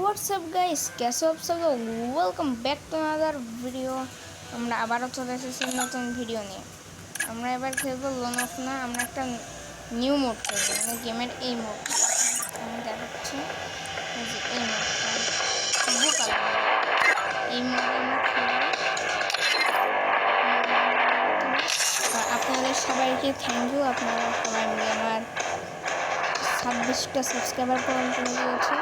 What's up guys, कैसे हो आप सब लोग? Welcome back to another video. আমরা আবারও চলে এসেছি নতুন ভিডিও নিয়ে। আমরা এবার খেলবো লোন অফ না, আমরা একটা নিউ মোড খেলবো, মানে গেমের এই মোড আমি দেখাচ্ছি। এই মোডটা ব্লু কালার, এই মোডে আমরা খেলবো। আপনাদের সবাইকে থ্যাংক ইউ, আপনারা সবাই মিলে আমার 26টা সাবস্ক্রাইবার পূরণ করে দিয়েছে।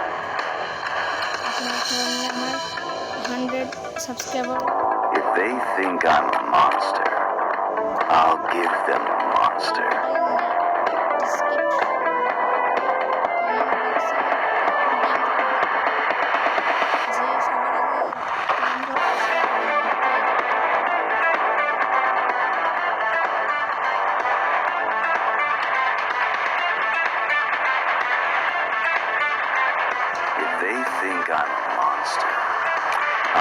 আপনারা সবাই মিলে আমার 100 subscriber. If they think I'm a monster, I'll give them a monster. If they think I'm a monster,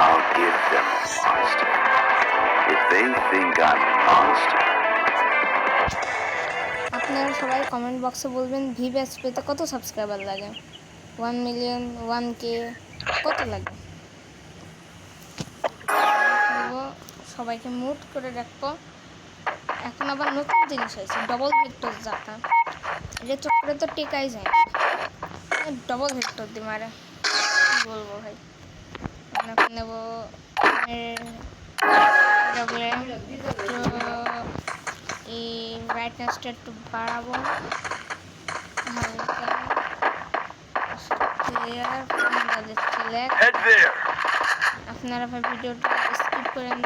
I'll give them a monster. If they think I'm a monster. আপনারা সবাই কমেন্ট বক্সে বলবেন ভিভ্যাস পেতে কত সাবস্ক্রাইবার লাগে, 1 million, 1K কত লাগে। সবাইকে মুট করে রাখবো। এখন আবার নতুন জিনিস হয়েছে, ডবল ভেক্টর যাতা, এটা চক্করে তো টেকাই যায় না, ডবল ভেক্টর দিয়ে মারে। বলবো ভাই, এখন নেব এই ব্রাইটনেসটা একটু বাড়াবো হালকা। আপনারা ভাই ভিডিওটা স্কিপ করেন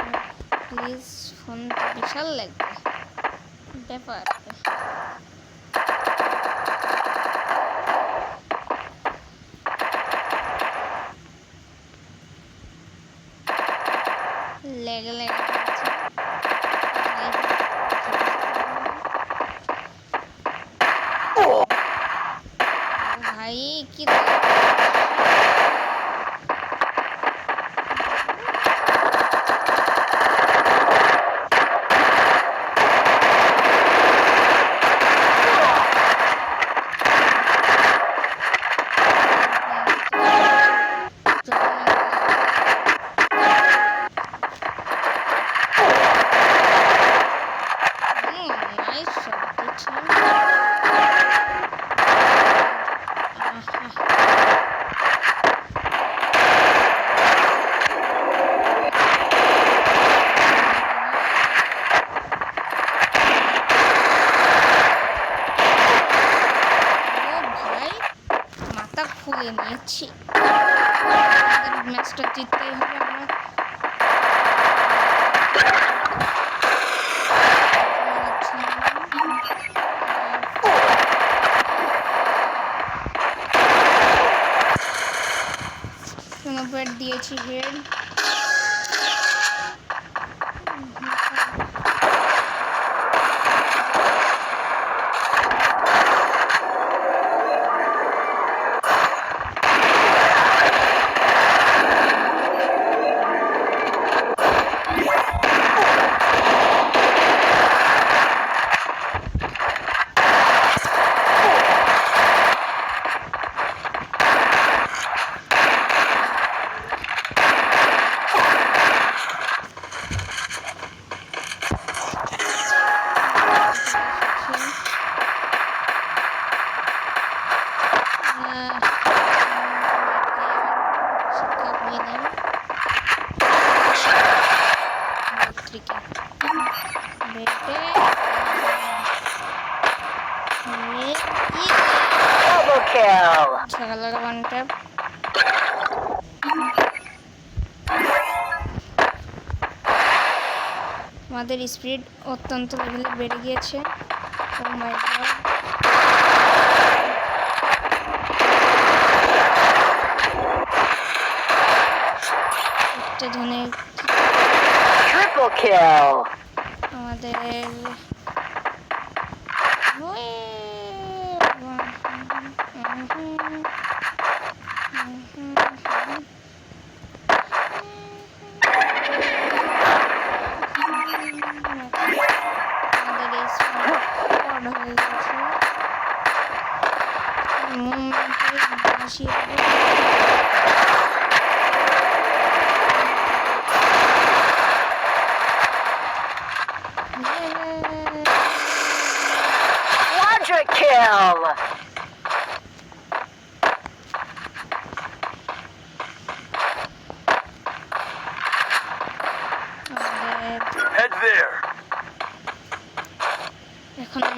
প্লিজ, ফোনটা বিশাল লাগবে ব্যাপার। লেগে লেগে ভাই কি খুলে নিয়েছি। ম্যাচটা জিততেই হবে আমরা। বেড দিয়েছি হেড। আমাদের স্পিড অত্যন্ত লেভেলে বেড়ে গিয়েছে। ও মাই গড, একটা জনের ট্রিপল কিল আমাদের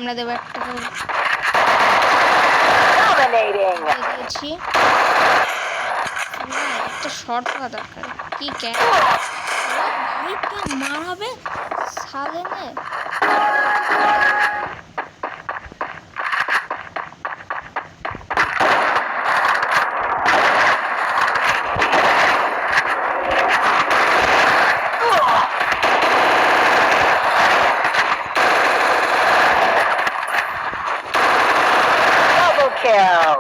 আমরা দেবো একটা করে Dominating. দিয়ে দিয়েছি। না, একটা শর্ট হওয়া দরকার। কি ক্যাচ ভাইটা মারাবে সালেনে। Double kill.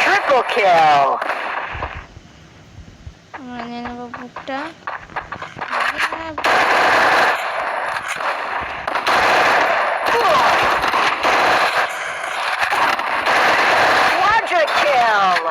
Triple kill. আমরা নিয়ে নেবো বুকটা। Quadra kill.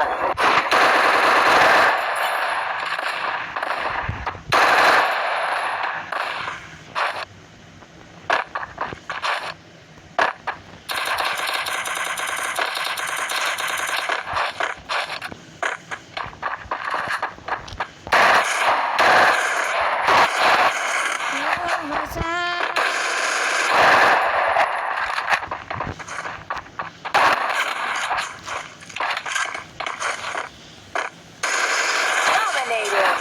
Dominating.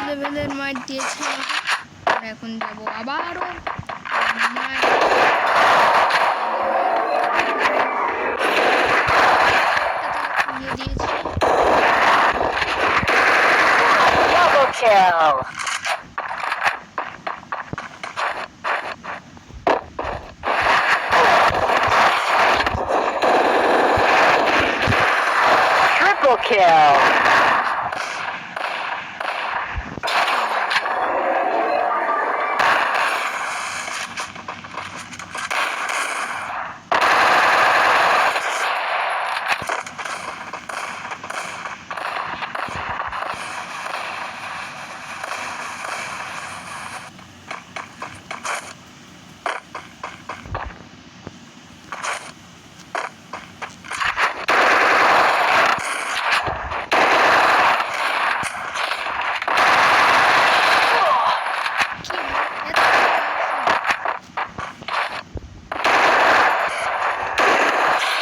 লেভেলের মাইট দিয়েছে আমাকে। আমরা এখন যাবো আবারও মাইট। দিয়ে দিয়েছি। Double kill. Triple kill.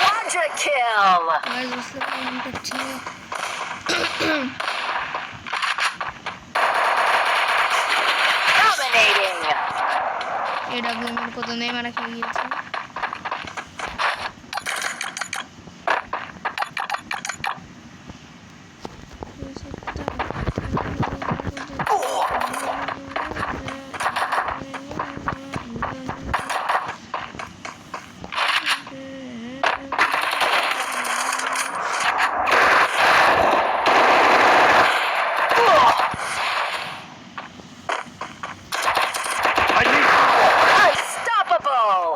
Quadra kill. Guys, বুঝতে পারলাম এটা ছিল। Dominating. AWM এর কত নেই মারা খেয়ে গিয়েছে। Unstoppable.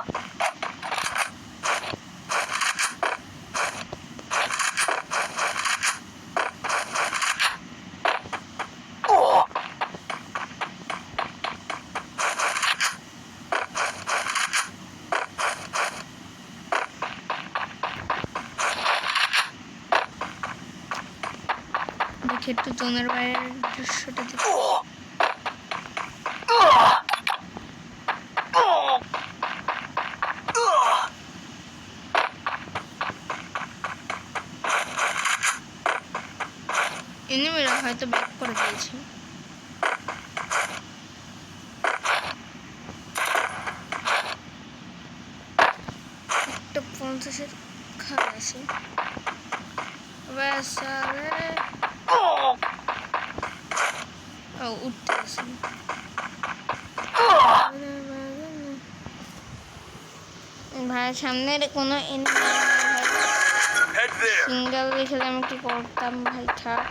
দেখি একটু জোনের বাইরের দৃশ্যটা দেখি। এনিমিরা হয়তো ব্যাক করে দিয়েছে। একটা 50-এর খাওয়া আছে। ব্যাস আরে ও উঠতে আসে। ভাইয়ের সামনের কোনো এনিমি সিঙ্গেল খেলে আমি কি করতাম ভাই, থাক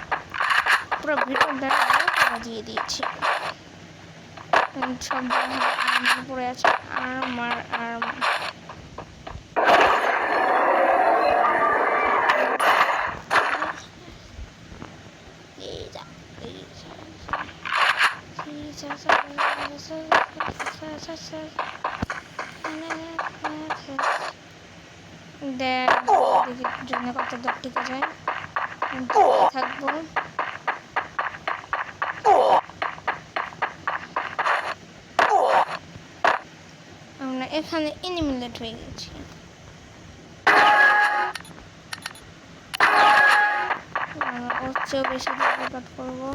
পুরো ভিতরটা বাজিয়ে দিয়েছি। সব পড়ে আছে আমার আর দেখি জন্য কত দূর ঠিক আছে থাকবো। আমরা এখানে এনিমিলেট হয়ে গেছি। আমরা ওর চেয়েও বেশি রেকর্ড করবো।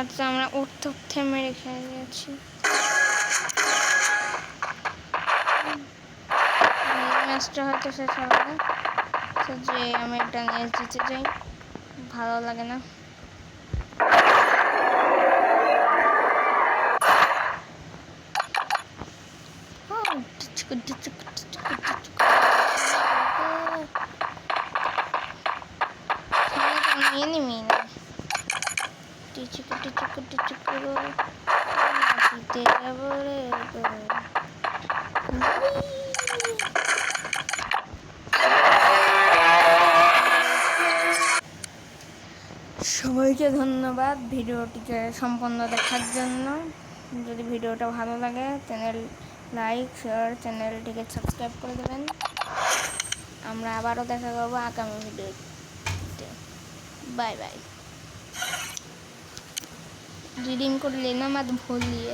আচ্ছা আমরা উঠতে মেরে খেয়ে গেছি। ম্যাচটা হয়তো শেষ হবে না, তো যে আমি একটা ম্যাচ জিতে যাই ভালো লাগে না। এনিমি না টিচুকু টিচুকু টিচুকু জিতে যাবো রে। সবাইকে ধন্যবাদ ভিডিওটিকে সম্পূর্ণ দেখার জন্য। যদি ভিডিওটা ভালো লাগে চ্যানেল লাইক শেয়ার চ্যানেলটিকে সাবস্ক্রাইব করে দেবেন। আমরা আবারও দেখা করবো আগামী ভিডিওতে। Bye bye. रीडिंग को लेना मत भूलिए।